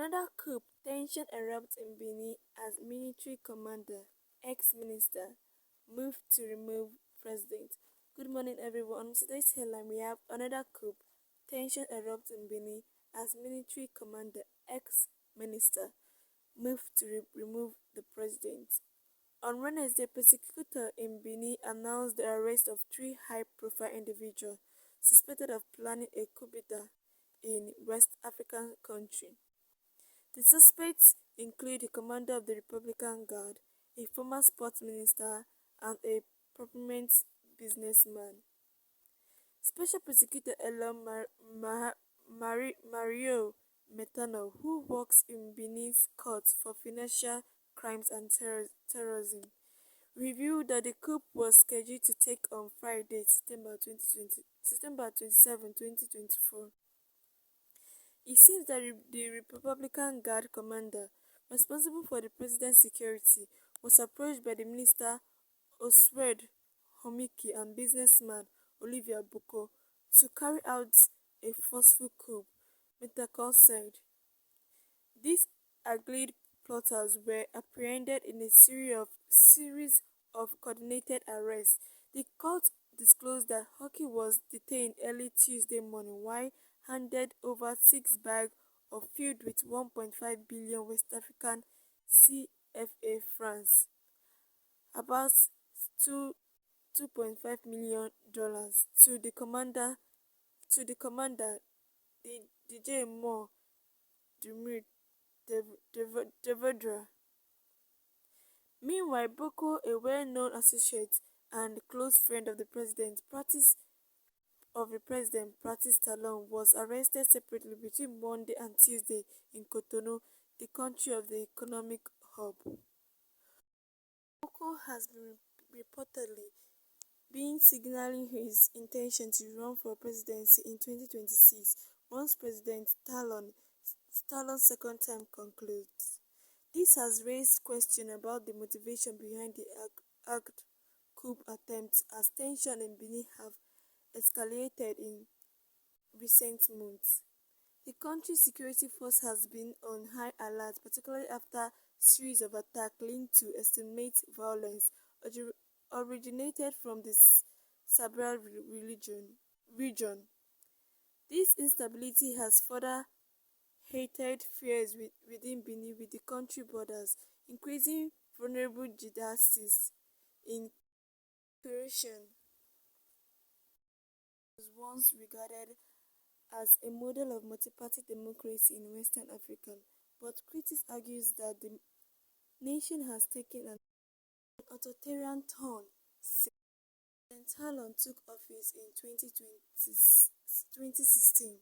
Another coup: tension erupts in Benin as military commander, ex-minister, moved to remove president. Good morning, everyone. On today's headline, we have another coup: tension erupts in Benin as military commander, ex-minister, moved to remove the president. On Wednesday, prosecutor in Benin announced the arrest of three high-profile individuals suspected of planning a coup d'etat in West African country. The suspects include the commander of the Republican Guard, a former sports minister, and a prominent businessman. Special Prosecutor Mario Metano, who works in Benin's court for financial crimes and terrorism, revealed that the coup was scheduled to take on Friday, September 27, 2024. It seems that the Republican Guard commander, responsible for the president's security, was approached by the minister Oswald Homiki and businessman Olivier Boko to carry out a forceful coup, Metacal said. These alleged plotters were apprehended in a series of coordinated arrests. The court disclosed that Hockey was detained early Tuesday morning while handed over 6 bags of filled with 1.5 billion West African CFA francs, about two $2.5 million, to the commander, DJ Moore Dumri Devedra. Meanwhile, Boko, a well-known associate and close friend of the president, Pratice Talon, was arrested separately between Monday and Tuesday in Cotonou, the country of the economic hub. Boko has been reportedly been signaling his intention to run for presidency in 2026 once President Talon's second term concludes. This has raised questions about the motivation behind the act coup attempts as tensions in Benin have escalated in recent months. The country's security force has been on high alert, particularly after series of attacks linked to extremist violence originated from the Sabra region. This instability has further heightened fears within Benin, with the country borders increasing vulnerable jihadists in creation was once regarded as a model of multi-party democracy in Western Africa, but critics argue that the nation has taken an authoritarian turn since Talon took office in 2016.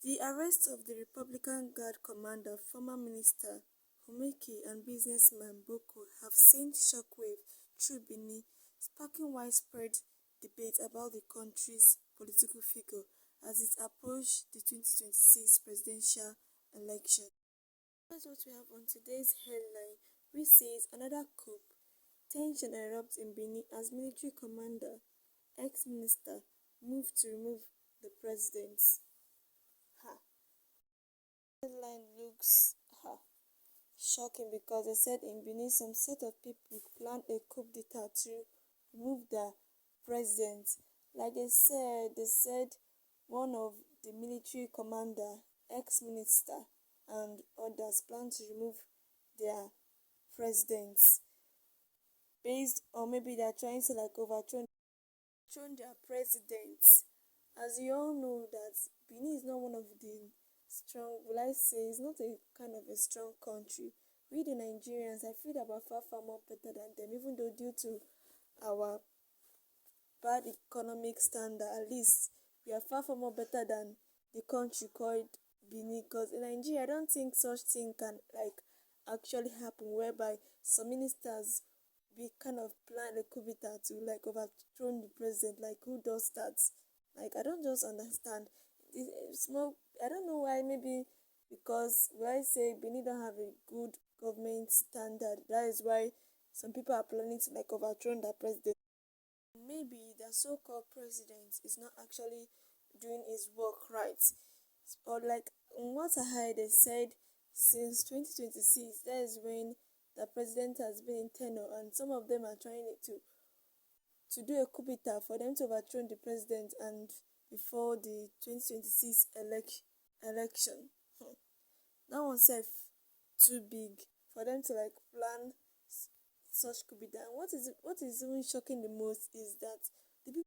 The arrest of the Republican Guard commander, former minister Homiki, and businessman Boko have sent shockwaves through Benin, sparking widespread debate about the country's political figure as it approaches the 2026 presidential election. That's what we have on today's headline, which says another coup: tension erupts in Benin as military commander, ex-minister, moved to remove the president. Headline looks shocking because they said in Benin some set of people planned a coup d'etat to remove the president. Like they said one of the military commander, ex-minister, and others plan to remove their presidents based, or maybe they're trying to overthrow their presidents. As you all know that Benin is not one of the strong, will I say, it's not a kind of a strong country. We the Nigerians, I feel that we're far more better than them, even though due to our bad economic standard, at least we are far more better than the country called Benin. Because in Nigeria, I don't think such thing can actually happen, whereby some ministers be kind of plan a coup d'etat to overthrow the president. Who does that? I don't just understand. It's more, I don't know why. Maybe because I say Benin don't have a good government standard. That is why some people are planning to overthrow the president. Maybe the so-called president is not actually doing his work right. Or like on what I heard, they said since 2026, that is when the president has been in tenure, and some of them are trying to do a coup d'etat for them to overthrow the president and before the 2026 election. That one self too big for them to like plan such coup d'etat. And what is even shocking the most is that the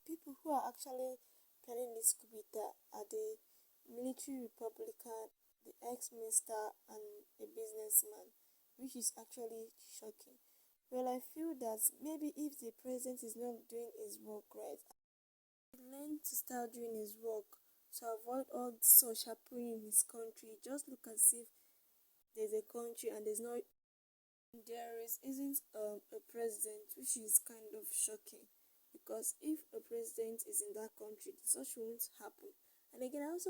people who are actually planning this coup d'etat are the military Republican, the ex-minister, and a businessman, which is actually shocking. Well, I feel that maybe if the president is not doing his work right, he learn to start doing his work to avoid all such happening in his country. Just look as if there's a country and there isn't a president, which is kind of shocking because if a president is in that country, such won't happen. And again, I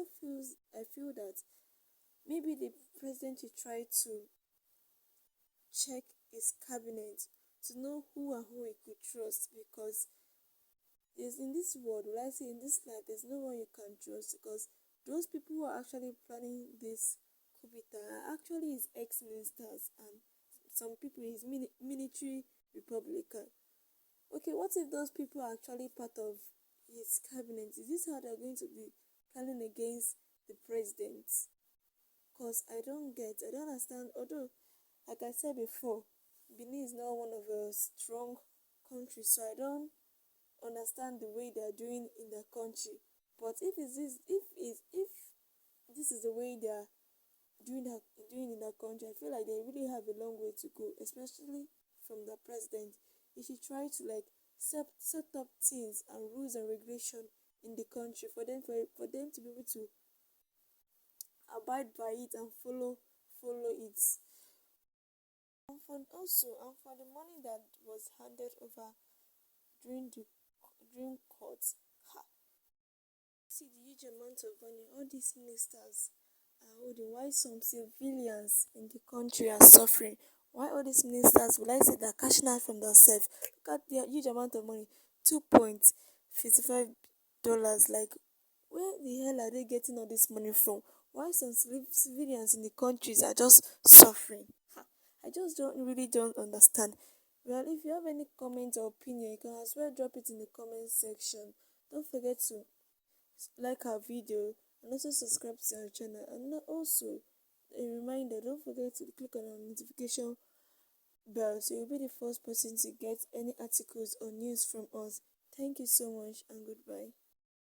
feel that maybe the president should try to check his cabinet to know who and who he could trust because there's in this world, will I say in this life, there's no one you can trust because those people who are actually planning this coup d'etat are actually his ex-ministers and some people his military Republican. Okay, what if those people are actually part of his cabinet? Is this how they're going to be planning against the president? Because I don't understand. Although, like I said before, Benin is not one of a strong country, so I don't understand the way they're doing in their country. But if this is the way they're doing in their country, I feel like they really have a long way to go, especially from the president. He should try to like set up things and rules and regulation in the country for them to be able to abide by it and follow it. And for the money that was handed over during court, ha, see the huge amount of money all these ministers are holding, why some civilians in the country are suffering, why all these ministers will I say they're cashing out from themselves. Look at the huge amount of money, $2.55. Like, where the hell are they getting all this money from? Why some civilians in the countries are just suffering? Ha, I just don't understand. Well, if you have any comments or opinion, you can as well drop it in the comment section. Don't forget to like our video and also subscribe to our channel. And also a reminder, don't forget to click on our notification bell so you'll be the first person to get any articles or news from us. Thank you so much and goodbye.